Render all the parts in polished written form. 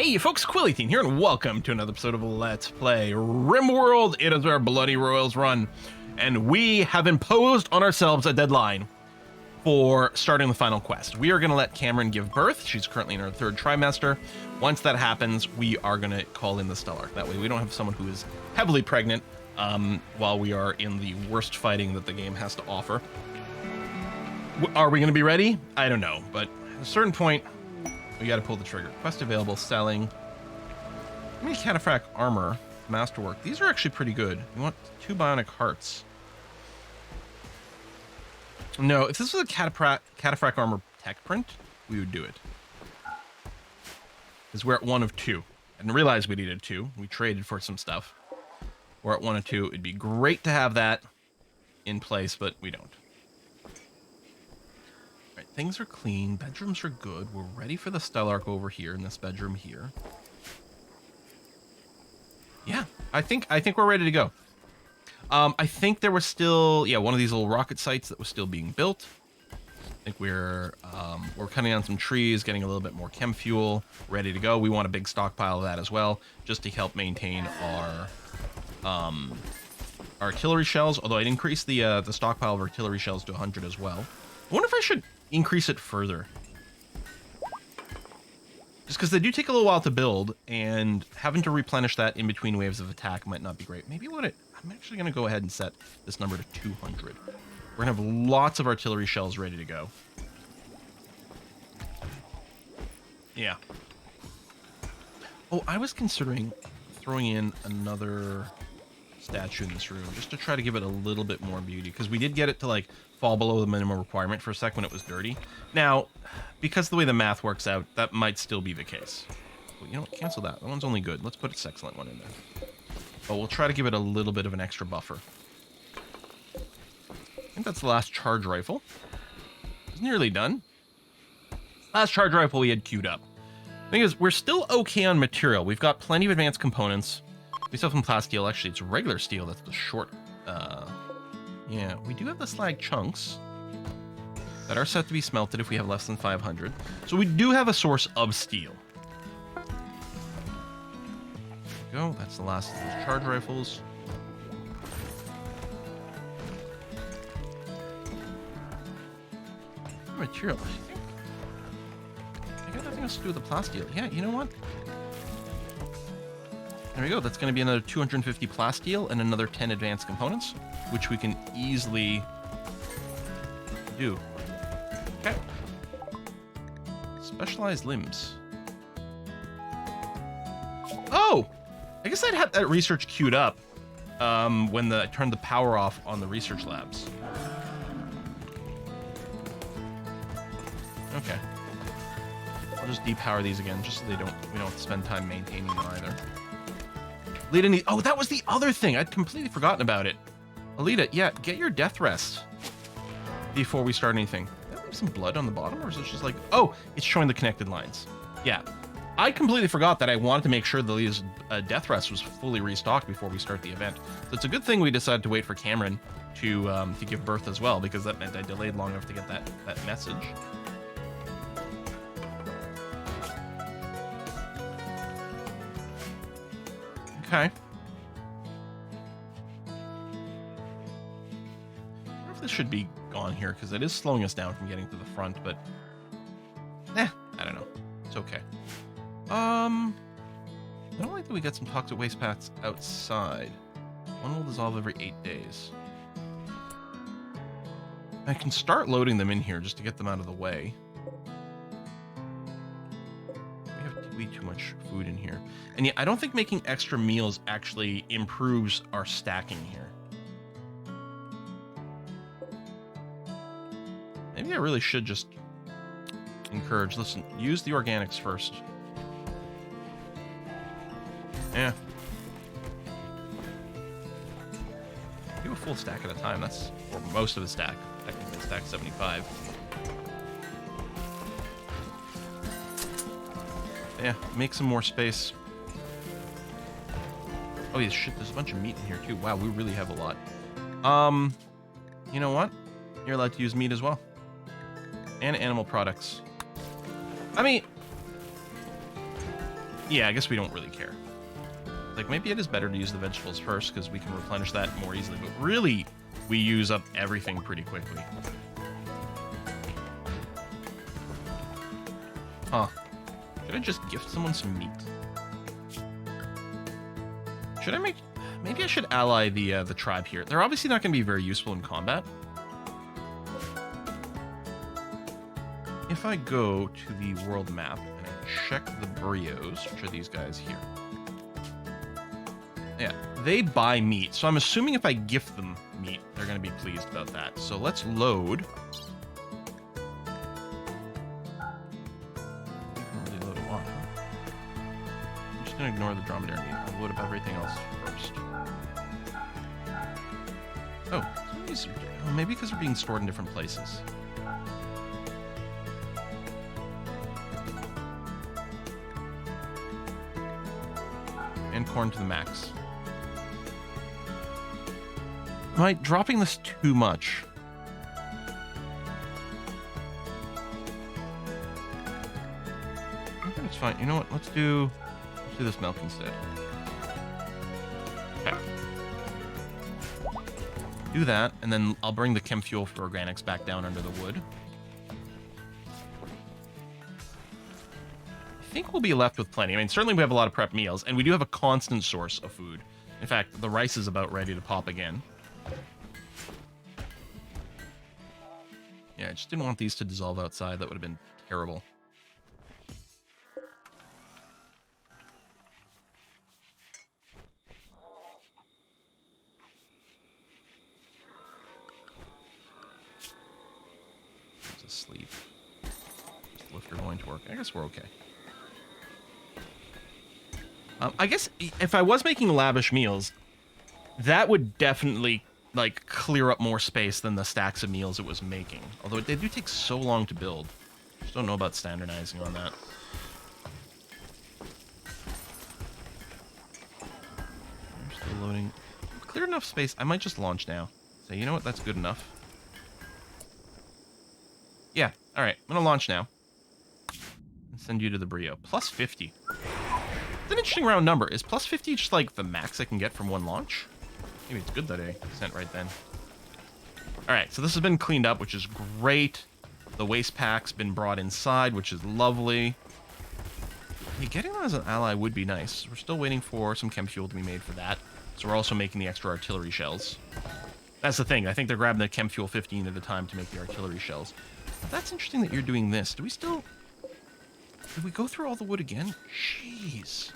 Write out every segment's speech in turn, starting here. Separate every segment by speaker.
Speaker 1: Hey folks, Quilly18 here, and welcome to another episode of Let's Play Rimworld. It is our bloody Royals run, and we have imposed on ourselves a deadline for starting the final quest. We are going to let Cameron give birth. She's currently in her third trimester. Once that happens, we are going to call in the Stellar. That way we don't have someone who is heavily pregnant while we are in the worst fighting that the game has to offer. Are we going to be ready? I don't know, but at a certain point, we got to pull the trigger. Quest available, selling. How many cataphract armor, masterwork? These are actually pretty good. We want 2 bionic hearts. No, if this was a cataphract armor tech print, we would do it. Because we're at 1 of 2. I didn't realize we needed 2. We traded for some stuff. We're at 1 of 2. It'd be great to have that in place, but we don't. Right, things are clean. Bedrooms are good. We're ready for the Stellark over here in this bedroom here. Yeah, I think we're ready to go. I think there was still, one of these little rocket sites that was still being built. I think we're cutting down some trees, getting a little bit more chem fuel, ready to go. We want a big stockpile of that as well, just to help maintain our artillery shells. Although I'd increase the stockpile of artillery shells to 100 as well. I wonder if I should increase it further. Just because they do take a little while to build, and having to replenish that in between waves of attack might not be great. Maybe I'm actually going to go ahead and set this number to 200. We're going to have lots of artillery shells ready to go. Yeah. Oh, I was considering throwing in another statue in this room just to try to give it a little bit more beauty, because we did get it to like fall below the minimum requirement for a sec when it was dirty. Now, because of the way the math works out, that might still be the case. Well, you know what? Cancel that. That one's only good. Let's put a Sexcellent one in there. But we'll try to give it a little bit of an extra buffer. I think that's the last charge rifle. It's nearly done. Last charge rifle we had queued up. The thing is, we're still okay on material. We've got plenty of advanced components. We still have some plasteel. Actually, it's regular steel. That's the short. Yeah, we do have the slag chunks that are set to be smelted if we have less than 500. So we do have a source of steel. There we go. That's the last of those charge rifles. Material. I got nothing else to do with the plasteel. Yeah, you know what? There we go. That's going to be another 250 plasteel and another 10 advanced components, which we can easily do. Okay. Specialized limbs. Oh! I guess I'd have that research queued up when I turned the power off on the research labs. Okay. I'll just depower these again, just so we don't spend time maintaining them either. Alita oh, that was the other thing. I'd completely forgotten about it. Alita, yeah, get your death rest before we start anything. Is there some blood on the bottom, or is it just like, oh, it's showing the connected lines. Yeah. I completely forgot that I wanted to make sure that Alita's death rest was fully restocked before we start the event. So it's a good thing we decided to wait for Cameron to give birth as well, because that meant I delayed long enough to get that message. Okay. I wonder if this should be gone here, because it is slowing us down from getting to the front, but I don't know. It's okay. I don't like that we got some toxic waste paths outside. One will dissolve every 8 days. I can start loading them in here just to get them out of the way. We have way too much food in here. And yeah, I don't think making extra meals actually improves our stacking here. Maybe I really should just encourage, listen, use the organics first. Yeah. Do a full stack at a time. That's or most of the stack. Technically stack 75. Yeah, make some more space. Oh yeah, shit, there's a bunch of meat in here too. Wow, we really have a lot. You know what? You're allowed to use meat as well. And animal products. I mean, Yeah, I guess we don't really care. Like, maybe it is better to use the vegetables first because we can replenish that more easily. But really, we use up everything pretty quickly. Huh. Should I just gift someone some meat? Should I make... Maybe I should ally the tribe here. They're obviously not going to be very useful in combat. If I go to the world map and I check the brios, which are these guys here. Yeah, they buy meat. So I'm assuming if I gift them meat, they're going to be pleased about that. So let's load. Really load a lot, huh? I'm just going to ignore the dromedary meat. I'll load up everything else first. Oh, some of these are, oh, maybe because they're being stored in different places. And corn to the max. Am I dropping this too much? I think it's fine. You know what? Let's do this milk instead. Okay. Do that, and then I'll bring the chem fuel for organics back down under the wood. I think we'll be left with plenty. I mean, certainly we have a lot of prep meals, and we do have a constant source of food. In fact, the rice is about ready to pop again. Yeah, I just didn't want these to dissolve outside. That would have been terrible. It's asleep. Just lift her going to work. I guess we're okay. I guess if I was making lavish meals, that would definitely, like, clear up more space than the stacks of meals it was making. Although they do take so long to build. Just don't know about standardizing on that. We're still loading. Clear enough space. I might just launch now. So, you know what? That's good enough. Yeah. All right. I'm going to launch now. And send you to the Brio. Plus 50. It's an interesting round number. Is plus 50 just like the max I can get from one launch? Maybe it's good that I sent right then. Alright, so this has been cleaned up, which is great. The waste pack's been brought inside, which is lovely. Yeah, getting them as an ally would be nice. We're still waiting for some chem fuel to be made for that. So we're also making the extra artillery shells. That's the thing. I think they're grabbing the chem fuel 15 at a time to make the artillery shells. But that's interesting that you're doing this. Do we still... Did we go through all the wood again? Jeez.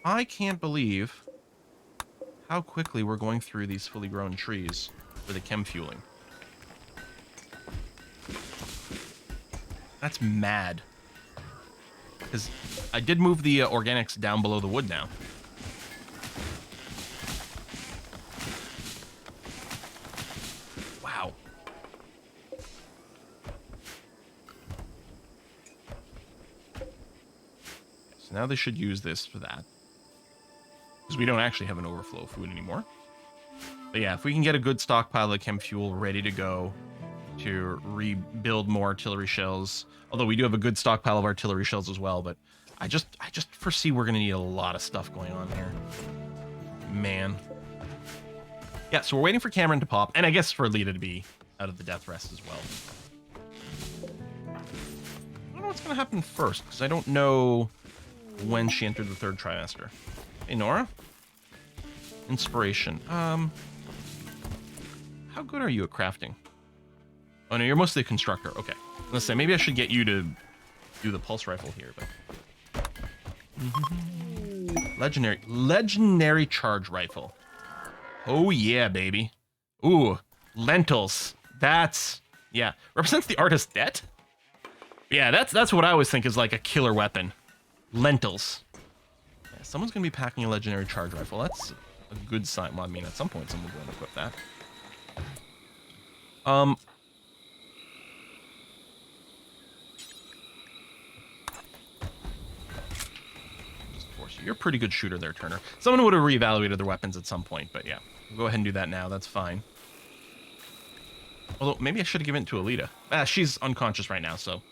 Speaker 1: I can't believe how quickly we're going through these fully grown trees for the chem fueling. That's mad. Because I did move the organics down below the wood now. Wow. So now they should use this for that. Because we don't actually have an overflow of food anymore. But yeah, if we can get a good stockpile of chem fuel ready to go to rebuild more artillery shells. Although we do have a good stockpile of artillery shells as well, but I just foresee we're going to need a lot of stuff going on here. Man. Yeah, so we're waiting for Cameron to pop, and I guess for Lita to be out of the death rest as well. I don't know what's going to happen first, because I don't know when she entered the third trimester. Hey, Nora? Inspiration. How good are you at crafting? Oh, no, you're mostly a constructor. Okay. Let's say, maybe I should get you to do the pulse rifle here, but... Legendary charge rifle. Oh, yeah, baby. Ooh, lentils. That's... Yeah. Represents the artist's debt? Yeah, that's what I always think is like a killer weapon. Lentils. Yeah, someone's going to be packing a legendary charge rifle. That's a good sign. Well, I mean, at some point someone will go and equip that. You're a pretty good shooter there, Turner. Someone would have reevaluated their weapons at some point, but yeah. We'll go ahead and do that now. That's fine. Although, maybe I should have given it to Alita. She's unconscious right now, so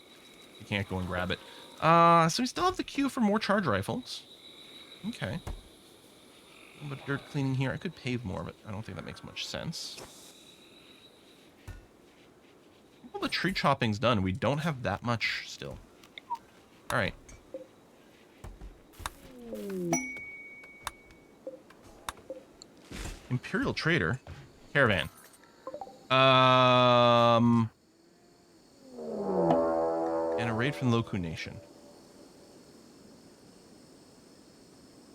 Speaker 1: you can't go and grab it. So we still have the queue for more charge rifles. Okay. A little bit of dirt cleaning here. I could pave more, but I don't think that makes much sense. Well, the tree chopping's done. We don't have that much still. All right. Imperial Trader. Caravan. And a raid from Loku Nation.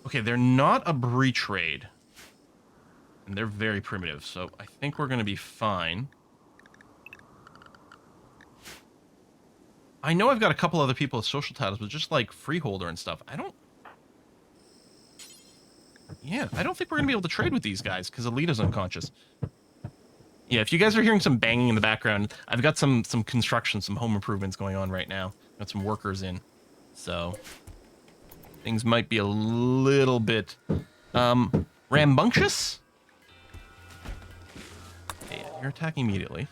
Speaker 1: Okay, they're not a breach raid. And they're very primitive, so I think we're going to be fine. I know I've got a couple other people with social titles, but just like Freeholder and stuff, I don't... Yeah, I don't think we're going to be able to trade with these guys, because Alita's unconscious. Yeah, if you guys are hearing some banging in the background, I've got some construction, some home improvements going on right now. Got some workers in. So, things might be a little bit rambunctious. Yeah, you're attacking immediately.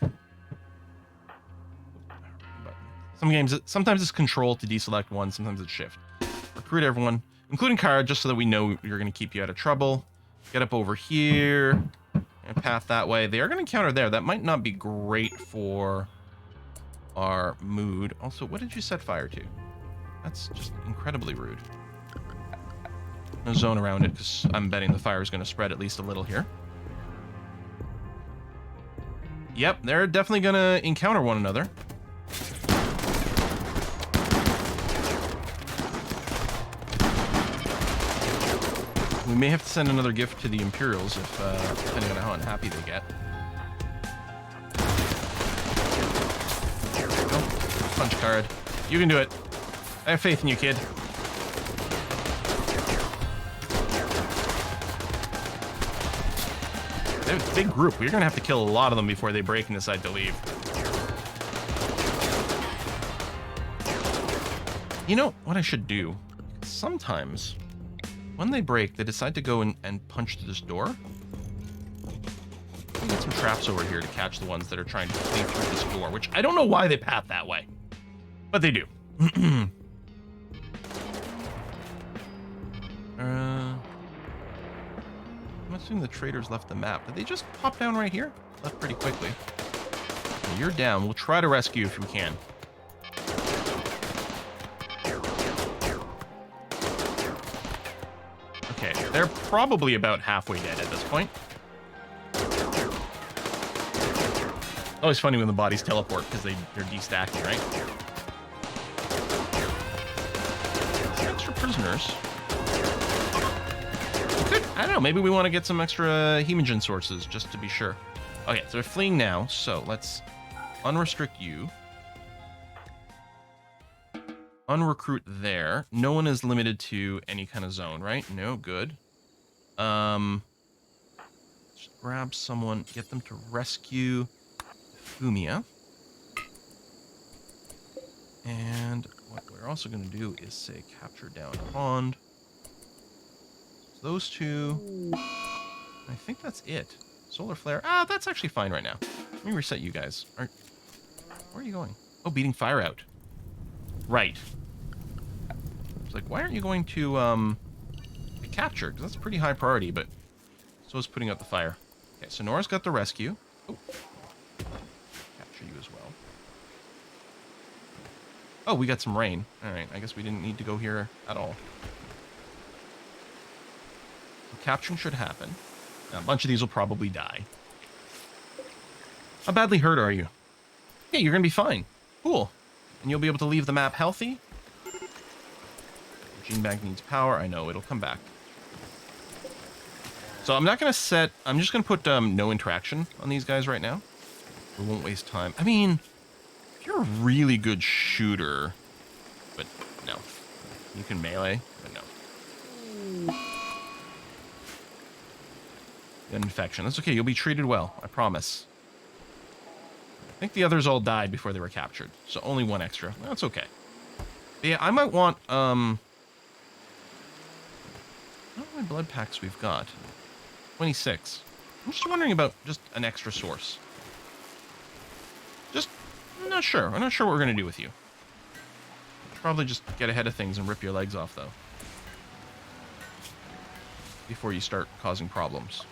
Speaker 1: Some games, sometimes it's control to deselect one, sometimes it's shift. Recruit everyone, including Kara, just so that we know you're going to keep you out of trouble. Get up over here. And path that way. They are going to counter there. That might not be great for our mood. Also, what did you set fire to? That's just incredibly rude. No zone around it, because I'm betting the fire is going to spread at least a little here. Yep, they're definitely going to encounter one another. We may have to send another gift to the Imperials if, depending on how unhappy they get. There we go. Punch card. You can do it. I have faith in you, kid. They're a big group. We're gonna have to kill a lot of them before they break and decide to leave. You know what I should do? Sometimes, when they break, they decide to go and punch through this door. Let me get some traps over here to catch the ones that are trying to clean through this door, which I don't know why they path that way, but they do. I'm assuming the traders left the map. Did they just pop down right here? Left pretty quickly. You're down. We'll try to rescue you if we can. Okay, they're probably about halfway dead at this point. Always funny when the bodies teleport because they're destacking, right? Some extra prisoners. Good. I don't know. Maybe we want to get some extra hemogen sources just to be sure. Okay, so they're fleeing now. So let's unrestrict you. Unrecruit there. No one is limited to any kind of zone, right? No, good. Just grab someone, get them to rescue Fumia. And what we're also going to do is say capture down pond. So those two. I think that's it. Solar flare. Ah, that's actually fine right now. Let me reset you guys. Where are you going? Oh, beating fire out. Right. It's like, why aren't you going to capture? Because that's pretty high priority, but so is putting out the fire. Okay, so Nora's got the rescue. Oh. Capture you as well. Oh, we got some rain. Alright, I guess we didn't need to go here at all. So capturing should happen. Now, a bunch of these will probably die. How badly hurt are you? Yeah, you're gonna be fine. Cool. And you'll be able to leave the map healthy. Gene bank needs power. I know, it'll come back. So I'm not going to set... I'm just going to put no interaction on these guys right now. We won't waste time. I mean, if you're a really good shooter... But no. You can melee, but no. Infection. That's okay. You'll be treated well. I promise. I think the others all died before they were captured. So only one extra. That's okay. But yeah, I might want... How many blood packs we've got? 26. I'm just wondering about just an extra source. I'm not sure. I'm not sure what we're going to do with you. probably just get ahead of things and rip your legs off, though. Before you start causing problems.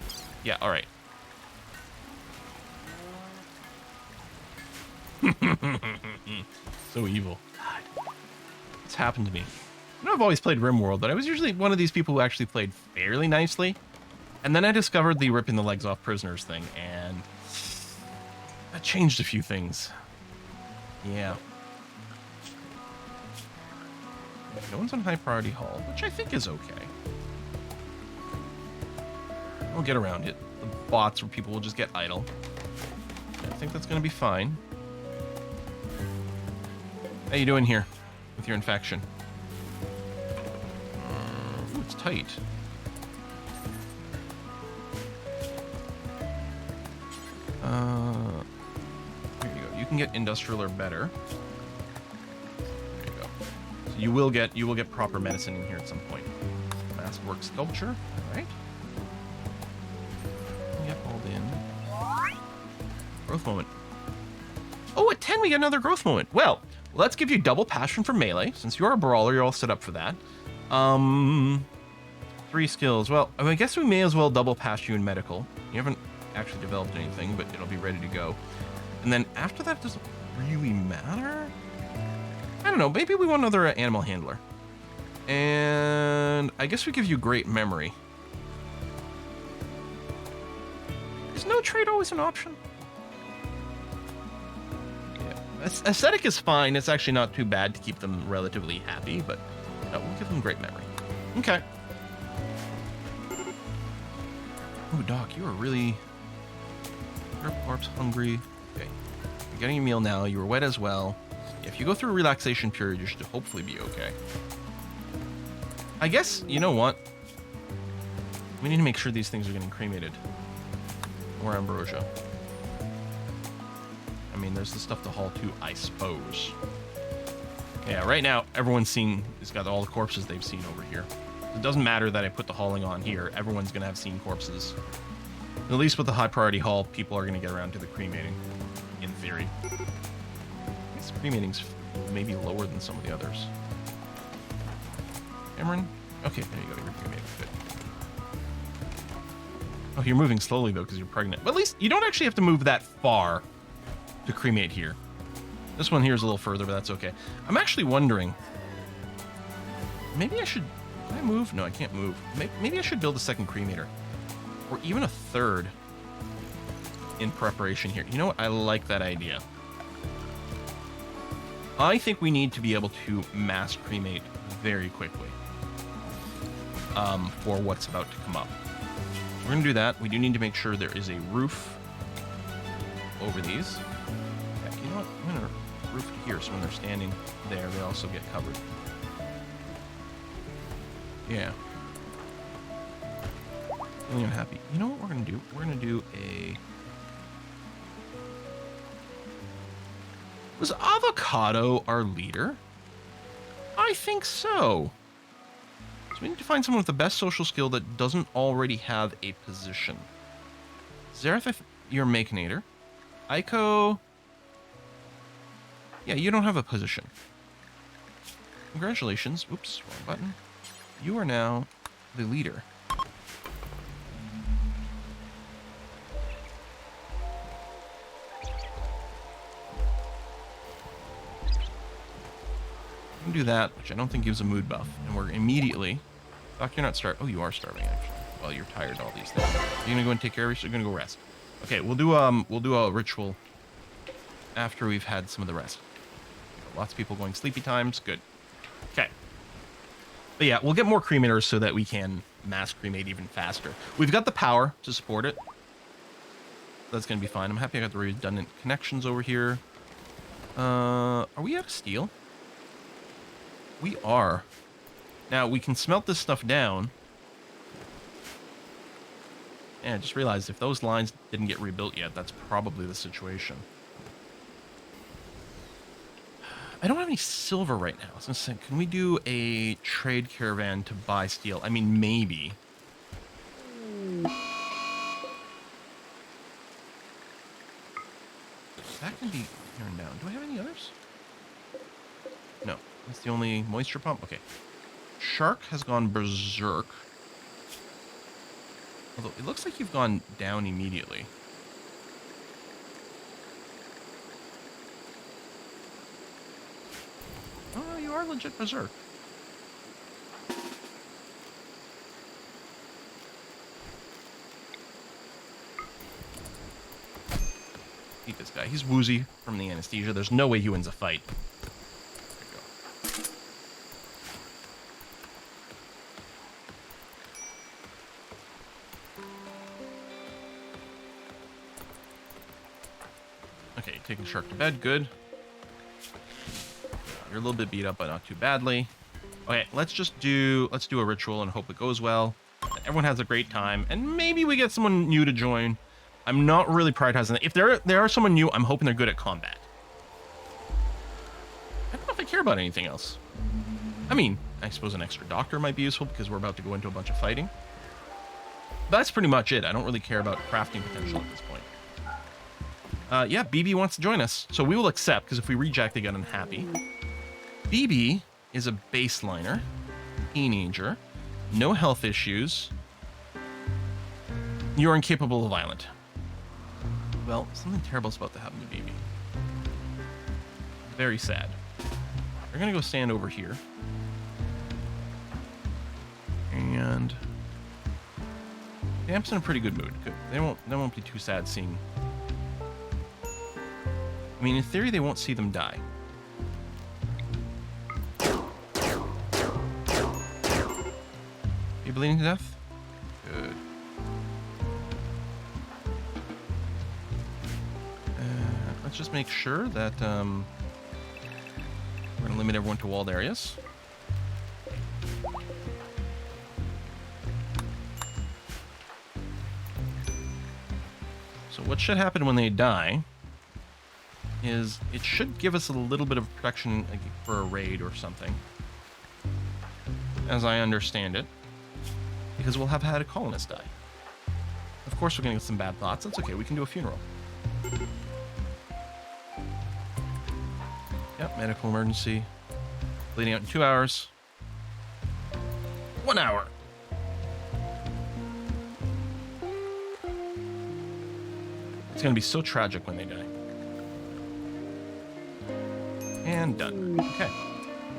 Speaker 1: Yeah, alright. So evil. God. What's happened to me? I know I've always played Rimworld, but I was usually one of these people who actually played fairly nicely. And then I discovered the ripping the legs off prisoners thing, and that changed a few things. Yeah. No one's on high priority hall, which I think is okay. We'll get around it. The bots where people will just get idle. I think that's going to be fine. How you doing here with your infection? Ooh, it's tight. Here you go. You can get industrial or better. There you go. So you will get proper medicine in here at some point. Maskwork sculpture. All right. Get hauled in. Growth moment. Oh, at 10 we get another growth moment. Well, let's give you double passion for melee. Since you're a brawler, you're all set up for that. 3 skills. Well, I guess we may as well double pass you in medical. You haven't actually developed anything, but it'll be ready to go. And then after that, it doesn't really matter. I don't know. Maybe we want another animal handler. And I guess we give you great memory. Is no trade always an option? Yeah. Aesthetic is fine. It's actually not too bad to keep them relatively happy, but no, we'll give them great memory. Okay. Ooh, Doc, you are really... You're corpse hungry. Okay. You're getting a meal now. You were wet as well. If you go through a relaxation period, you should hopefully be okay. I guess, you know what? We need to make sure these things are getting cremated. Or ambrosia. I mean, there's the stuff to haul too, I suppose. Yeah, right now, everyone's has got all the corpses they've seen over here. It doesn't matter that I put the hauling on here. Everyone's going to have seen corpses. At least with the high priority haul, people are going to get around to the cremating, in theory. I guess cremating's maybe lower than some of the others. Cameron? Okay, there you go. You're cremated. Good. Oh, you're moving slowly, though, because you're pregnant. But at least you don't actually have to move that far to cremate here. This one here is a little further, but that's okay. I'm actually wondering... Maybe I should... Can I move? No, I can't move. Maybe I should build a second cremator. Or even a third in preparation here. You know what? I like that idea. I think we need to be able to mass cremate very quickly for what's about to come up. We're going to do that. We do need to make sure there is a roof over these. Yeah, you know what? I'm going to roof it here so when they're standing there, they also get covered. Yeah. Really unhappy. You know what we're going to do? We're going to do a... Was Avocado our leader? I think so. So we need to find someone with the best social skill that doesn't already have a position. Zareth, you're a Makinator. Aiko... Yeah, you don't have a position. Congratulations. Oops, wrong button. You are now the leader. We can do that, which I don't think gives a mood buff. And we're immediately... Doc, you're not starving. Oh, you are starving, actually. Well, you're tired of all these things. You're gonna go and take care of yourself? You're gonna go rest. Okay, we'll do a ritual after we've had some of the rest. Lots of people going sleepy times. Good. Okay. But yeah, we'll get more cremators so that we can mass cremate even faster. We've got the power to support it. That's going to be fine. I'm happy I got the redundant connections over here. Are we out of steel? We are. Now, we can smelt this stuff down. And I just realized if those lines didn't get rebuilt yet, that's probably the situation. I don't have any silver right now. I was going to say, can we do a trade caravan to buy steel? I mean, maybe. That can be turned down. Do I have any others? No. That's the only moisture pump? Okay. Shark has gone berserk. Although, it looks like you've gone down immediately. Oh, you are legit berserk. Beat this guy. He's woozy from the anesthesia. There's no way he wins a fight. Okay, taking Shark to bed. Good. You're a little bit beat up, but not too badly. Okay, let's do a ritual and hope it goes well. Everyone has a great time, and maybe we get someone new to join. I'm not really prioritizing that. If there are someone new, I'm hoping they're good at combat. I don't know if I care about anything else. I mean, I suppose an extra doctor might be useful because we're about to go into a bunch of fighting. But that's pretty much it. I don't really care about crafting potential at this point. Yeah, BB wants to join us, so we will accept, because if we reject, they get unhappy. BB is a baseliner, teenager, no health issues. You're incapable of violent. Well, something terrible is about to happen to BB. Very sad. We're gonna go stand over here. And Damp's in a pretty good mood. Good. They won't be too sad seeing. I mean, in theory, they won't see them die. You bleeding to death? Good. Let's just make sure that we're going to limit everyone to walled areas. So what should happen when they die is it should give us a little bit of protection for a raid or something, as I understand it, because we'll have had a colonist die. Of course we're going to get some bad thoughts. That's okay, we can do a funeral. Yep, medical emergency. Bleeding out in 2 hours. 1 hour. It's going to be so tragic when they die. And done. Okay.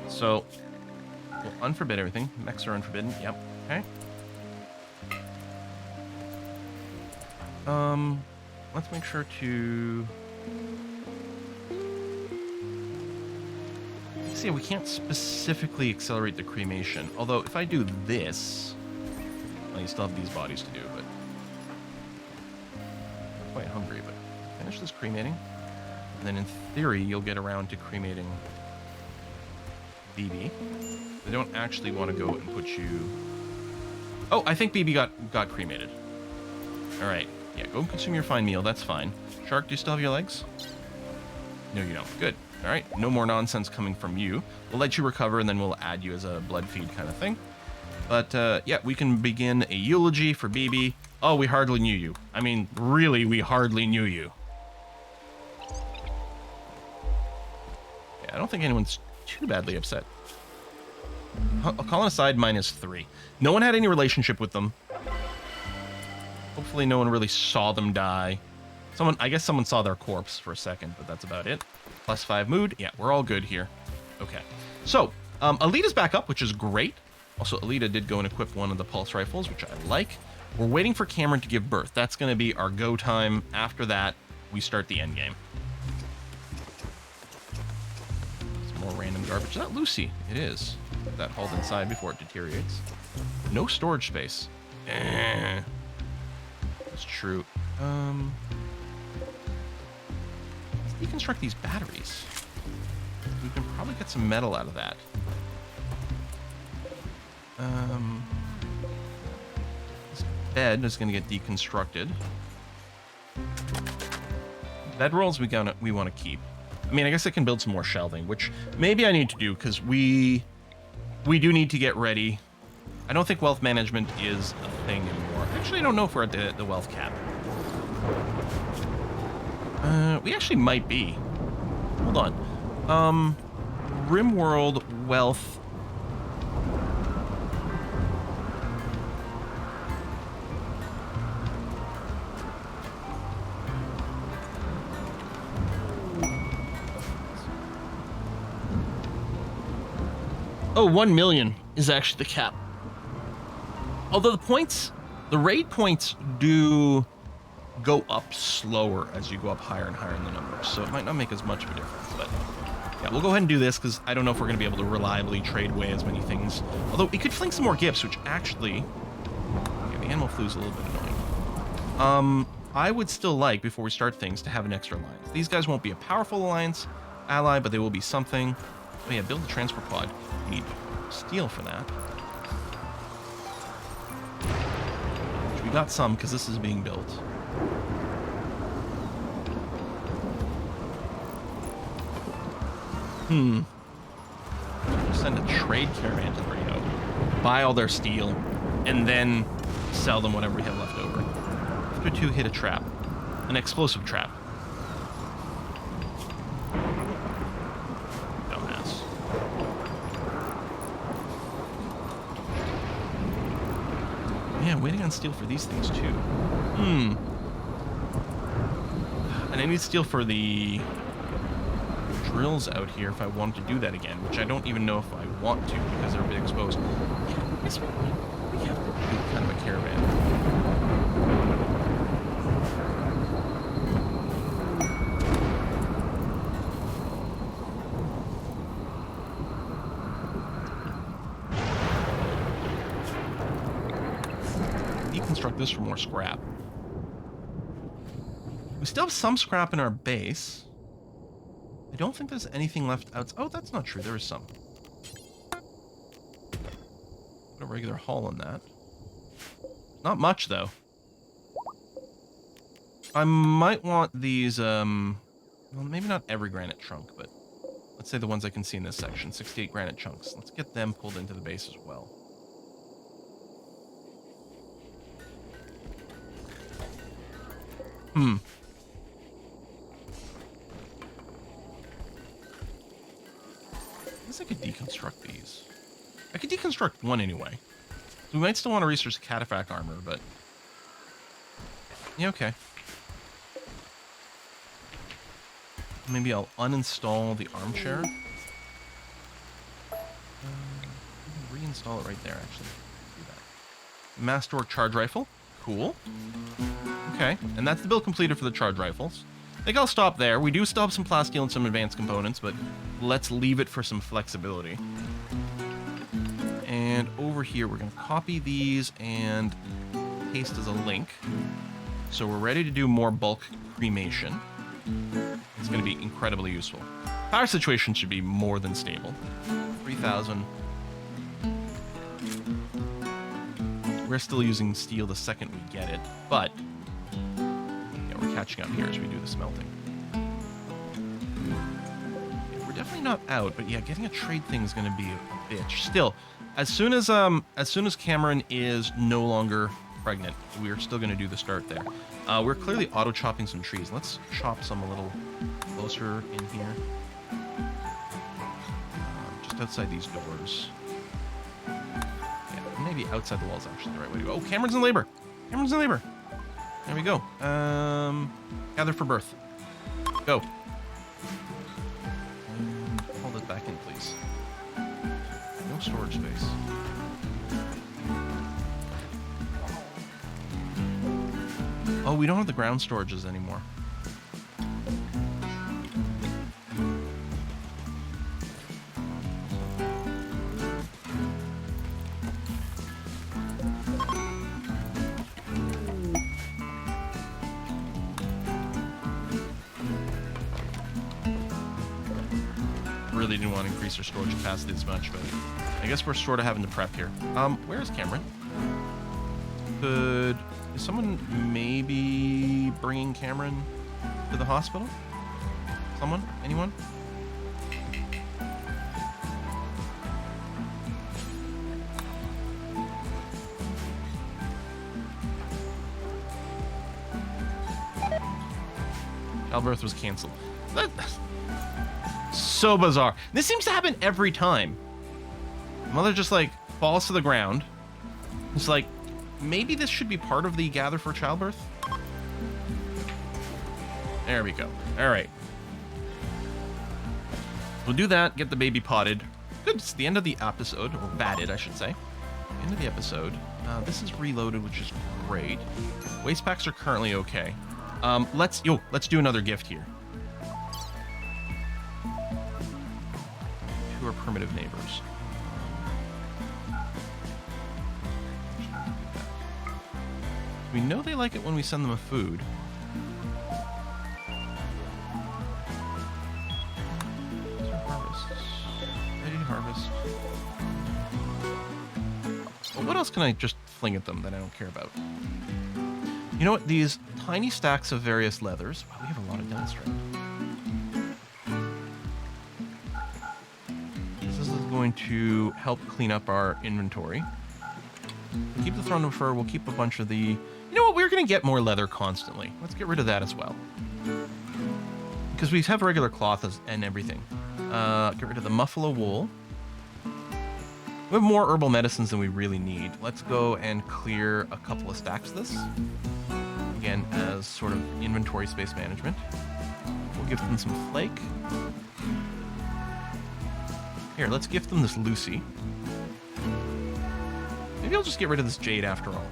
Speaker 1: So, we'll unforbid everything. Mechs are unforbidden. Yep. Okay. Let's make sure to... See, we can't specifically accelerate the cremation. Although, if I do this... Well, you still have these bodies to do, but... I'm quite hungry, but... Finish this cremating. And then in theory, you'll get around to cremating BB. They don't actually want to go and put you... Oh, I think BB got cremated. Alright. Yeah, go consume your fine meal. That's fine. Shark, do you still have your legs? No, you don't. Good. Alright. No more nonsense coming from you. We'll let you recover, and then we'll add you as a blood feed kind of thing. But, yeah, we can begin a eulogy for BB. Oh, we hardly knew you. I mean, really, we hardly knew you. I don't think anyone's too badly upset. Colonist side -3. No one had any relationship with them. Hopefully no one really saw them die. I guess someone saw their corpse for a second, but that's about it. +5 mood. Yeah, we're all good here. Okay. So, Alita's back up, which is great. Also, Alita did go and equip one of the pulse rifles, which I like. We're waiting for Cameron to give birth. That's going to be our go time. After that, we start the end game. More random garbage. Is that Lucy? It is. Put that hauled inside before it deteriorates. No storage space. That's true. Let's deconstruct these batteries. We can probably get some metal out of that. This bed is going to get deconstructed. Bedrolls we want to keep. I mean, I guess I can build some more shelving, which maybe I need to do, because we do need to get ready. I don't think wealth management is a thing anymore. Actually, I don't know if we're at the wealth cap. We actually might be. Hold on. Rimworld wealth. Oh, 1 million is actually the cap. Although the points, the raid points do go up slower as you go up higher and higher in the numbers, so it might not make as much of a difference, but yeah, we'll go ahead and do this because I don't know if we're going to be able to reliably trade away as many things. Although we could fling some more gifts, which actually, okay, the animal flu is a little bit annoying. I would still like, before we start things, to have an extra alliance. These guys won't be a powerful alliance ally, but they will be something. Oh yeah, build a transfer pod. We need steel for that. Which we got some because this is being built. Send a trade caravan to Rio, buy all their steel, and then sell them whatever we have left over. After 2, hit a trap, an explosive trap. Dumbass. Yeah, waiting on steel for these things too. And I need steel for the drills out here if I wanted to do that again, which I don't even know if I want to because they're a bit exposed. Yeah, I guess we have to do kind of a caravan. Deconstruct this for more scrap. We still have some scrap in our base. I don't think there's anything left out. Oh, that's not true. There is some. Put a regular hull on that. Not much, though. I might want these, well, maybe not every granite trunk, but let's say the ones I can see in this section. 68 granite chunks. Let's get them pulled into the base as well. I guess I could deconstruct these. I could deconstruct one anyway. We might still want to research cataphract armor, but yeah, okay. Maybe I'll uninstall the armchair. Reinstall it right there, actually. Do that. Master charge rifle. Cool. Okay, and that's the build completed for the charge rifles. I think I'll stop there. We do still have some plasteel and some advanced components, but let's leave it for some flexibility. And over here, we're going to copy these and paste as a link. So we're ready to do more bulk cremation. It's going to be incredibly useful. Power situation should be more than stable. 3,000. We're still using steel the second we get it, but yeah, we're catching up here as we do the smelting. Yeah, we're definitely not out, but yeah, getting a trade thing is going to be a bitch. Still, as soon as Cameron is no longer pregnant, we're still going to do the start there. We're clearly auto chopping some trees. Let's chop some a little closer in here, just outside these doors. Maybe outside the wall is actually the right way to go. Oh, Cameron's in labor. Cameron's in labor. There we go. Gather for birth. Go. Hold it back in, please. No storage space. Oh, we don't have the ground storages anymore. Really didn't want to increase our storage capacity as much, but I guess we're sort of having to prep here. Where is Cameron? Is someone maybe bringing Cameron to the hospital? Someone? Anyone? Childbirth was canceled. so bizarre. This seems to happen every time. Mother just like falls to the ground. It's like, maybe this should be part of the gather for childbirth. There we go. All right. We'll do that, get the baby potted. Good, it's the end of the episode, or batted, I should say. End of the episode. This is reloaded, which is great. Waste packs are currently okay. Let's do another gift here. To our primitive neighbors. We know they like it when we send them a food. Ready to harvest. Well, what else can I just fling at them that I don't care about? You know what? These tiny stacks of various leathers. Wow, we have a lot of demonstrate. This is going to help clean up our inventory. We'll keep the throne of fur. We'll keep a bunch of the... You know what? We're going to get more leather constantly. Let's get rid of that as well. Because we have regular cloth and everything. Get rid of the muffalo wool. We have more herbal medicines than we really need. Let's go and clear a couple of stacks of this. Again, as sort of inventory space management. We'll give them some flake. Here, let's gift them this Lucy. Maybe I'll just get rid of this jade after all.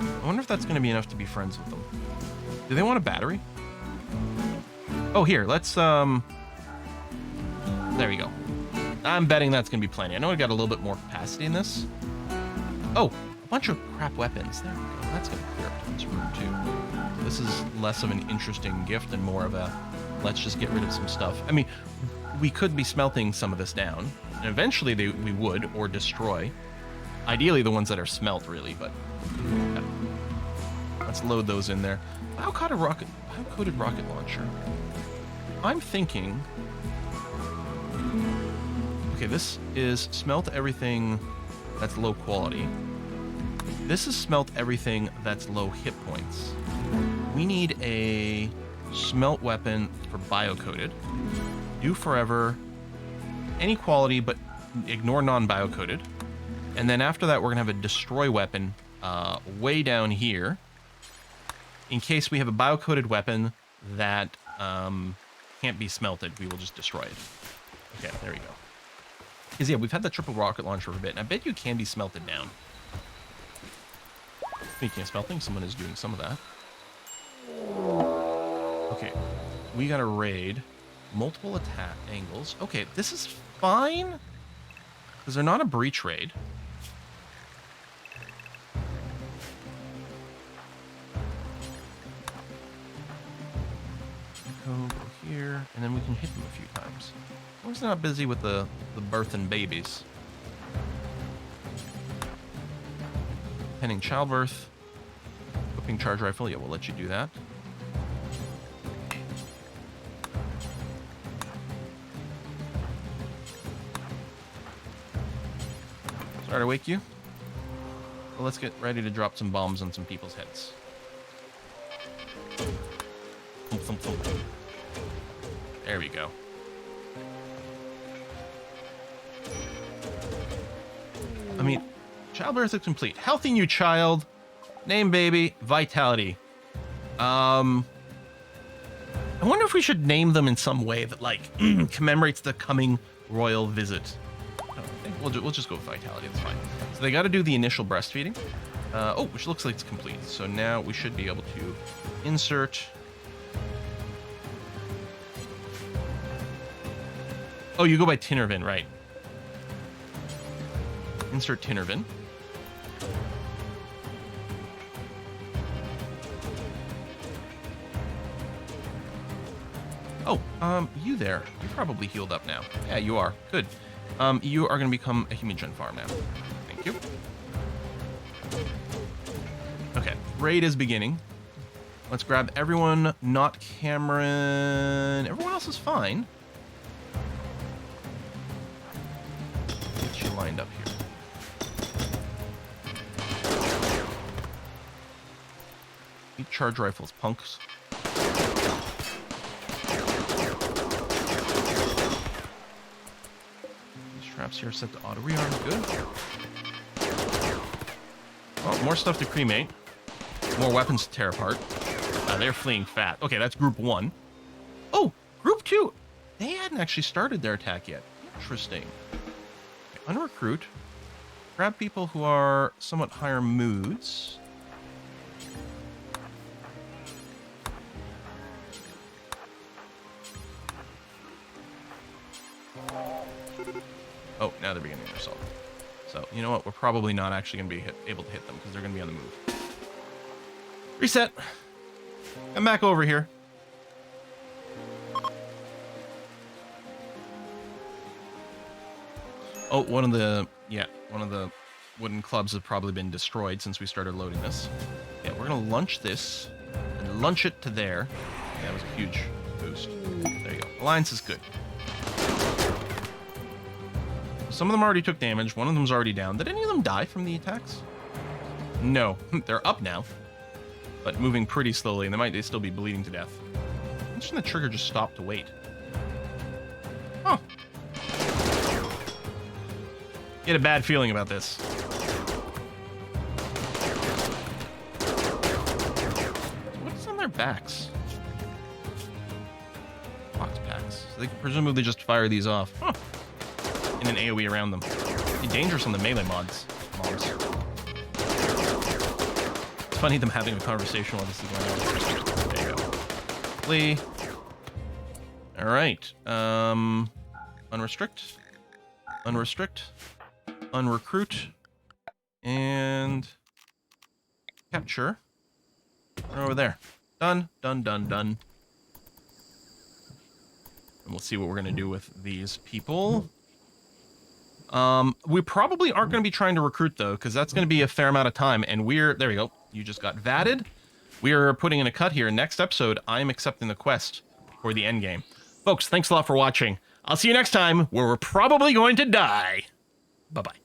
Speaker 1: I wonder if that's going to be enough to be friends with them. Do they want a battery? Oh, here, let's, there we go. I'm betting that's going to be plenty. I know I got a little bit more capacity in this. Oh, a bunch of crap weapons. There we go. That's going to clear up tons of room, too. This is less of an interesting gift and more of a, let's just get rid of some stuff. I mean, we could be smelting some of this down, and eventually we would, or destroy. Ideally, the ones that are smelt, really, but... Yeah. Let's load those in there. Bio-coated rocket launcher. I'm thinking... Okay, this is smelt everything that's low quality. This is smelt everything that's low hit points. We need a smelt weapon for bio-coated. Do forever, any quality, but ignore non-bio-coated. And then after that, we're going to have a destroy weapon way down here. In case we have a bio-coated weapon that can't be smelted, we will just destroy it. Okay, there we go. Because, yeah, we've had the triple rocket launcher for a bit, and I bet you can be smelted down. Speaking of smelting, someone is doing some of that. Okay, we got a raid. Multiple attack angles. Okay, this is fine. Because they're not a breach raid. Go here, and then we can hit them a few times. As long as they're not busy with the birth and babies. Pending childbirth. Equipping charge rifle. Yeah, we'll let you do that. Sorry to wake you. Well, let's get ready to drop some bombs on some people's heads. Thump, thump, thump. There we go. I mean, childbirth is complete. Healthy new child. Name baby. Vitality. I wonder if we should name them in some way that, like, commemorates the coming royal visit. I think we'll just go with vitality. That's fine. So they got to do the initial breastfeeding. Oh, which looks like it's complete. So now we should be able to insert. Oh, you go by Tinnervin, right? Insert Tinnervin. Oh, you there. You're probably healed up now. Yeah, you are. Good. You are going to become a human gen farm now. Thank you. Okay, raid is beginning. Let's grab everyone, not Cameron. Everyone else is fine. Get you lined up here. Eat charge rifles, punks. Traps here set to auto rearm. Good. Oh, more stuff to cremate. More weapons to tear apart. They're fleeing fat. Okay, that's group 1. Oh, group 2. They hadn't actually started their attack yet. Interesting. Okay, unrecruit. Grab people who are somewhat higher moods. Oh, now they're beginning their assault. So, you know what? We're probably not actually going to be able to hit them because they're going to be on the move. Reset. Come back over here. Oh, one of the wooden clubs have probably been destroyed since we started loading this. Yeah, we're going to launch this and launch it to there. Yeah, that was a huge boost. There you go. Alliance is good. Some of them already took damage. One of them's already down. Did any of them die from the attacks? No. They're up now, but moving pretty slowly, and they still be bleeding to death. I'm just gonna trigger just stop to wait. Huh. Get a bad feeling about this. What's on their backs? Box packs. So they can presumably just fire these off. Huh. In an AoE around them. Be dangerous on the melee mobs. It's funny them having a conversation while this is going on. There you go. Flee. Alright. Unrestrict. Unrestrict. Unrecruit. And capture. Right over there. Done. Done, done, done. And we'll see what we're going to do with these people. We probably aren't going to be trying to recruit, though, because that's going to be a fair amount of time. And there we go. You just got vatted. We are putting in a cut here. Next episode, I am accepting the quest for the end game. Folks, thanks a lot for watching. I'll see you next time, where we're probably going to die. Bye-bye.